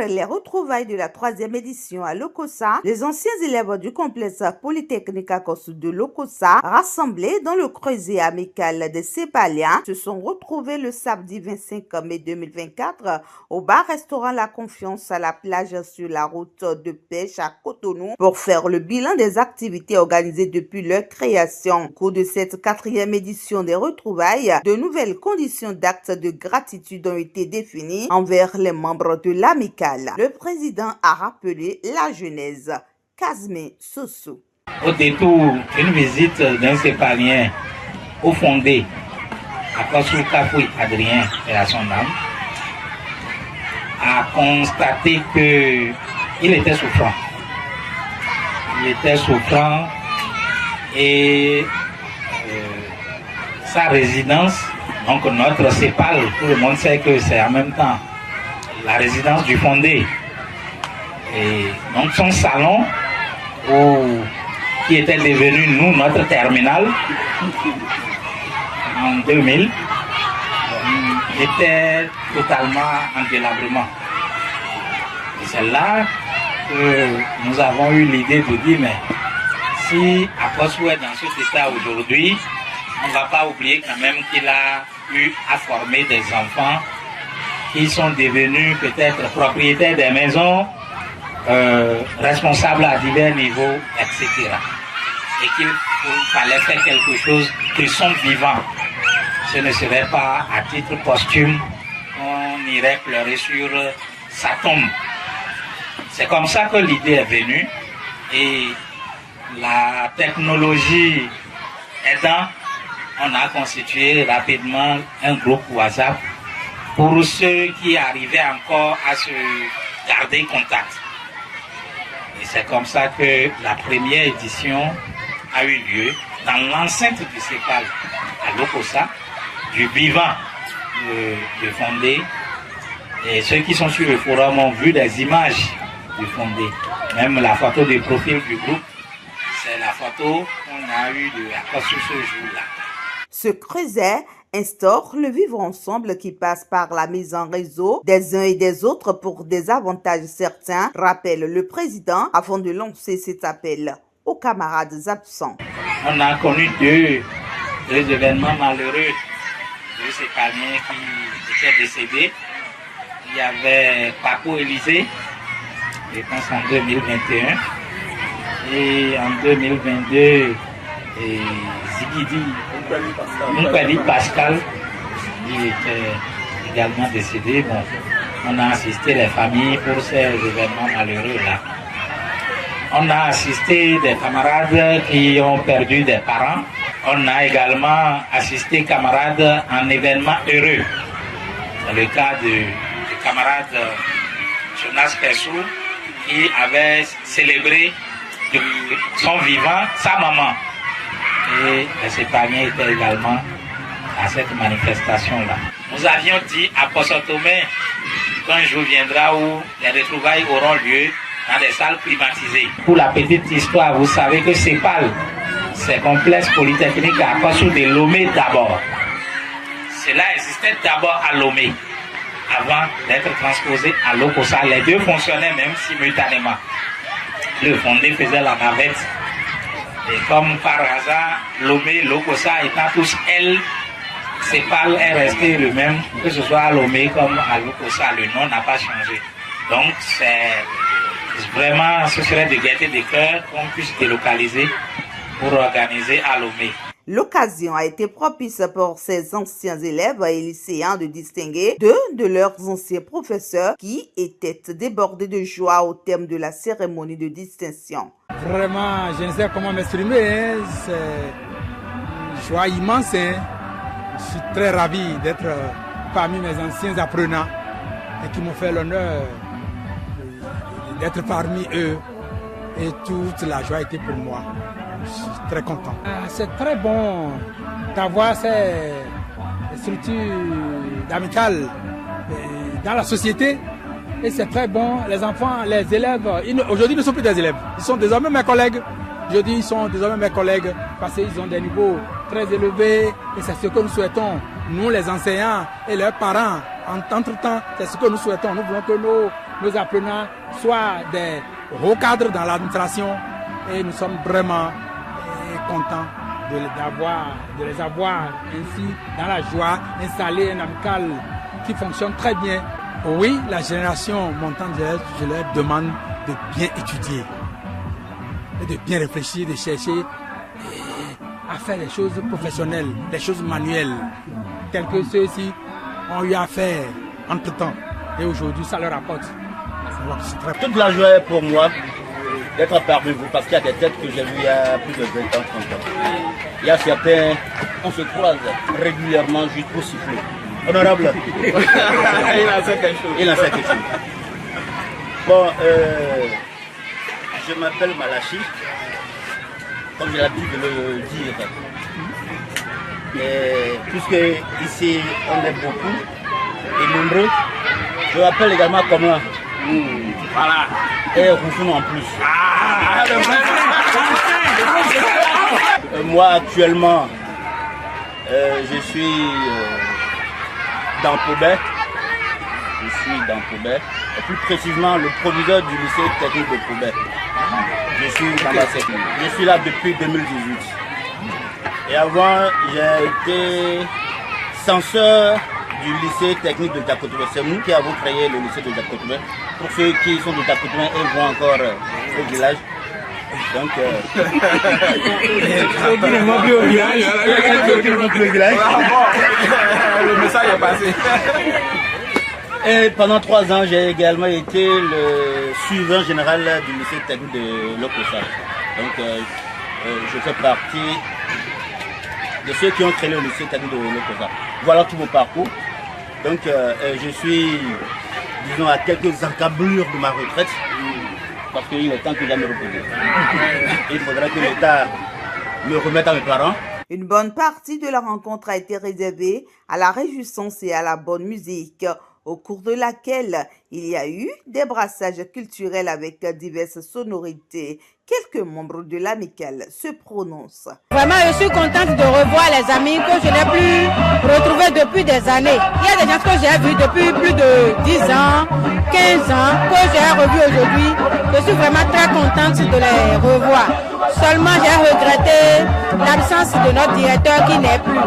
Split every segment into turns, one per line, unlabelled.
les retrouvailles de la 3e édition à Lokossa, les anciens élèves du complexe polytechnique Akosu de Lokossa, rassemblés dans le creuset amical des Sépaliens, se sont retrouvés le samedi 25 mai 2024 au bar-restaurant La Confiance à la plage sur la route de pêche à Cotonou pour faire le bilan des activités organisées depuis leur création. Au cours de cette 4e édition des retrouvailles, de nouvelles conditions d'actes de gratitude ont été définies envers les membres de l'amicale. Le président a rappelé la genèse. Casme Soso.
Au détour d'une visite d'un Sépalien au fondé à Kossou Kafoui Adrien et à son âme, a constaté qu'il était souffrant. Il était souffrant et sa résidence, donc notre Sépal, tout le monde sait que c'est en même temps la résidence du fondé. Et donc son salon, qui était devenu nous notre terminal en 2000, était totalement en délabrement. Et c'est là que nous avons eu l'idée de dire, mais si Akosu est dans cet état aujourd'hui, on ne va pas oublier quand même qu'il a eu à former des enfants qui sont devenus peut-être propriétaires des maisons, responsables à divers niveaux, etc. Et qu'il fallait faire quelque chose qu'ils sont vivants. Ce ne serait pas à titre posthume qu'on irait pleurer sur sa tombe. C'est comme ça que l'idée est venue et la technologie aidant, on a constitué rapidement un groupe WhatsApp pour ceux qui arrivaient encore à se garder contact. Et c'est comme ça que la première édition a eu lieu dans l'enceinte du Sépal à Lokossa, du vivant de fondé. Et ceux qui sont sur le forum ont vu des images du fondé. Même la photo de profil du groupe, c'est la photo qu'on a eue de Akosu ce jour-là.
Ce creuset instaure le vivre ensemble qui passe par la mise en réseau des uns et des autres pour des avantages certains, rappelle le président avant de lancer cet appel aux camarades absents.
On a connu deux événements malheureux, deux Sépaliens qui étaient décédés. Il y avait Paco Élysée, je pense en 2021, et en 2022, Zigidi Moukali Pascal, il était également décédé. Bon, on a assisté les familles pour ces événements malheureux-là. On a assisté des camarades qui ont perdu des parents. On a également assisté camarades en événements heureux. C'est le cas du camarade Jonas Pessou qui avait célébré de son vivant sa maman. Et les Sépaliens étaient également à cette manifestation-là. Nous avions dit à Possotomé qu'un jour viendra où les retrouvailles auront lieu dans des salles climatisées. Pour la petite histoire, vous savez que Sépal, c'est complexe polytechnique à Akosu de Lomé d'abord. Cela existait d'abord à Lomé, avant d'être transposé à Lokossa. Les deux fonctionnaient même simultanément. Le fondé faisait la navette. Et comme par hasard, Lomé, Lokossa étant tous L, Sépal est resté le même, que ce soit à Lomé comme à Lokossa, le nom n'a pas changé. Donc c'est vraiment, ce serait de gaieté de cœur qu'on puisse délocaliser pour organiser à Lomé.
L'occasion a été propice pour ces anciens élèves et lycéens de distinguer deux de leurs anciens professeurs qui étaient débordés de joie au terme de la cérémonie de distinction.
Vraiment, je ne sais comment m'exprimer, c'est une joie immense. Je suis très ravi d'être parmi mes anciens apprenants et qui m'ont fait l'honneur d'être parmi eux. Et toute la joie était pour moi. Je suis très content. C'est très bon d'avoir ces structures amicales dans la société. Et c'est très bon. Les enfants, les élèves, aujourd'hui ils ne sont plus des élèves. Ils sont désormais mes collègues. Je dis ils sont désormais mes collègues parce qu'ils ont des niveaux très élevés. Et c'est ce que nous souhaitons, nous les enseignants et leurs parents. Entre-temps, c'est ce que nous souhaitons. Nous voulons que nos apprenants soient des hauts cadres dans l'administration et nous sommes vraiment contents de les avoir ainsi dans la joie, installés un amical qui fonctionne très bien. Oui, la génération montante, je leur demande de bien étudier et de bien réfléchir, de chercher à faire des choses professionnelles, des choses manuelles, telles que ceux-ci ont eu à faire entre-temps. Et aujourd'hui, ça leur apporte.
Toute la joie est pour moi d'être parmi vous, parce qu'il y a des têtes que j'ai vues il y a plus de 20 ans, 30 ans. Il y a certains, on se croise régulièrement juste pour siffler. Honorable. Il en sait quelque chose. Il en sait quelque chose. Bon, je m'appelle Malachi, comme j'ai l'habitude de le dire. Et puisque ici on est beaucoup et nombreux, je m'appelle également comment. Voilà. Et Roussoun en plus. Moi actuellement, je suis dans Pobet. Et plus précisément le proviseur du lycée technique de Pobet. Je suis là depuis 2018. Et avant, j'ai été censeur du lycée technique de Diakotoumé. C'est nous qui avons créé le lycée de Diakotoumé. Pour ceux qui sont de Diakotoumé et vont encore au village. Donc, ceux qui ne vont plus au village, le message est passé. Et pendant 3 ans, j'ai également été le suivant général du lycée technique de Lokossa. Donc, je fais partie de ceux qui ont créé le lycée technique de Lokossa. Voilà tout mon parcours. Donc, je suis, disons, à quelques encablures de ma retraite, parce qu'il est temps que j'aille me reposer. Il faudrait que l'État me remette à mes parents.
Une bonne partie de la rencontre a été réservée à la réjouissance et à la bonne musique, au cours de laquelle il y a eu des brassages culturels avec diverses sonorités. Quelques membres de l'amicale se prononcent.
Vraiment, je suis contente de revoir les amis que je n'ai plus retrouvés depuis des années. Il y a des gens que j'ai vus depuis plus de 10 ans, 15 ans, que j'ai revus aujourd'hui. Je suis vraiment très contente de les revoir. Seulement, j'ai regretté l'absence de notre directeur qui n'est plus.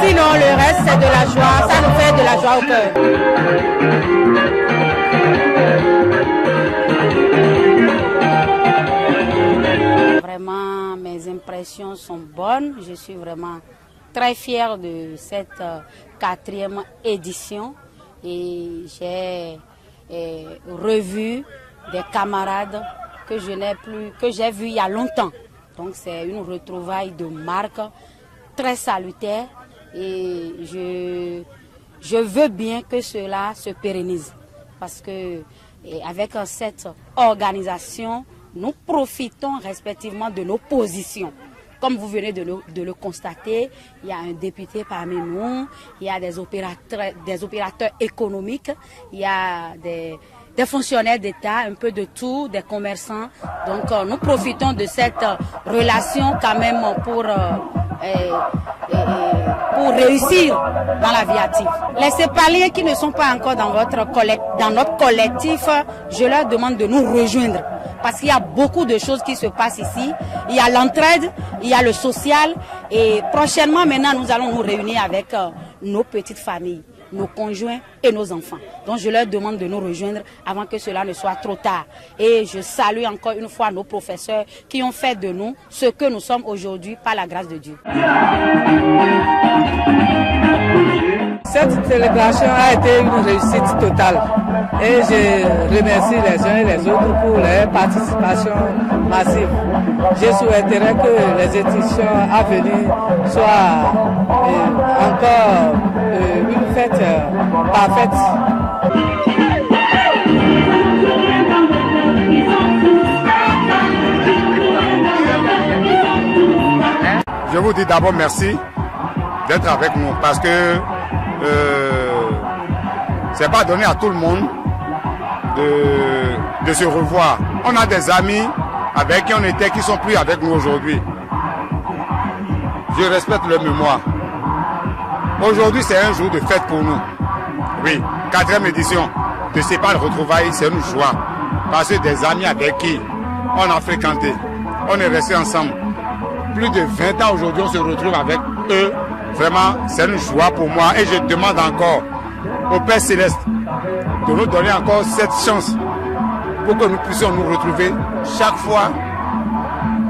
Sinon, le reste, c'est de la joie. Ça nous fait de la joie au cœur. Vraiment, mes impressions sont bonnes. Je suis vraiment très fière de cette 4e édition. Et j'ai revu des camarades que je n'ai plus, que j'ai vus il y a longtemps. Donc c'est une retrouvaille de marque très salutaire et je veux bien que cela se pérennise parce que avec cette organisation, nous profitons respectivement de nos positions. Comme vous venez de le constater, il y a un député parmi nous, il y a des opérateurs économiques, il y a des fonctionnaires d'État, un peu de tout, des commerçants. Donc nous profitons de cette relation quand même pour réussir dans la vie active. Les Sépaliens qui ne sont pas encore dans notre collectif, je leur demande de nous rejoindre. Parce qu'il y a beaucoup de choses qui se passent ici. Il y a l'entraide, il y a le social. Et prochainement, maintenant, nous allons nous réunir avec nos petites familles, nos conjoints et nos enfants. Donc je leur demande de nous rejoindre avant que cela ne soit trop tard. Et je salue encore une fois nos professeurs qui ont fait de nous ce que nous sommes aujourd'hui par la grâce de Dieu.
Cette célébration a été une réussite totale et je remercie les uns et les autres pour leur participation massive. Je souhaiterais que les éditions à venir soient encore une fête parfaite.
Je vous dis d'abord merci d'être avec nous parce que c'est pas donné à tout le monde de se revoir. On a des amis avec qui on était qui sont plus avec nous aujourd'hui. Je respecte leur mémoire. Aujourd'hui c'est un jour de fête pour nous. Oui, 4e édition. de ces pas de retrouvailles, c'est une joie. Parce que des amis avec qui on a fréquenté, on est resté ensemble. Plus de 20 ans aujourd'hui, on se retrouve avec eux. Vraiment, c'est une joie pour moi. Et je demande encore au Père Céleste de nous donner encore cette chance pour que nous puissions nous retrouver chaque fois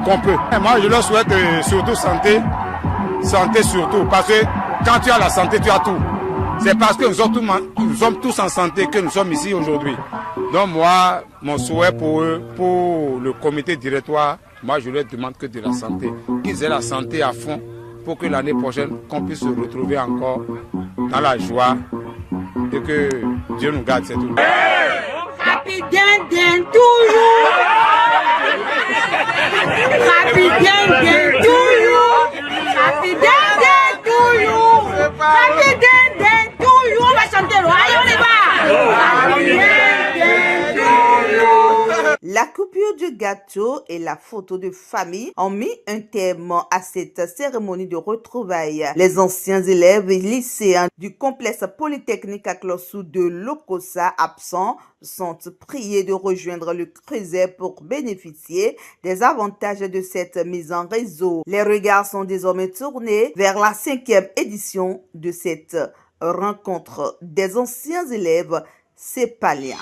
qu'on peut. Et moi, je leur souhaite surtout santé. Santé surtout. Parce que quand tu as la santé, tu as tout. C'est parce que nous sommes tous en santé que nous sommes ici aujourd'hui. Donc moi, mon souhait pour eux, pour le comité directoire, moi je leur demande que de la santé. Qu'ils aient la santé à fond pour que l'année prochaine, qu'on puisse se retrouver encore dans la joie et que Dieu nous garde, c'est tout.
Happy Dindin to you! Happy Dindin to you! Happy Dindin to you! Happy Dindin to you! On va chanter, allez, on y va! Happy Dindin to you!
La coupure du gâteau et la photo de famille ont mis un terme à cette cérémonie de retrouvailles. Les anciens élèves lycéens du complexe polytechnique à Clossou de Lokossa absents sont priés de rejoindre le Creuset pour bénéficier des avantages de cette mise en réseau. Les regards sont désormais tournés vers la 5e édition de cette rencontre des anciens élèves sépaliens.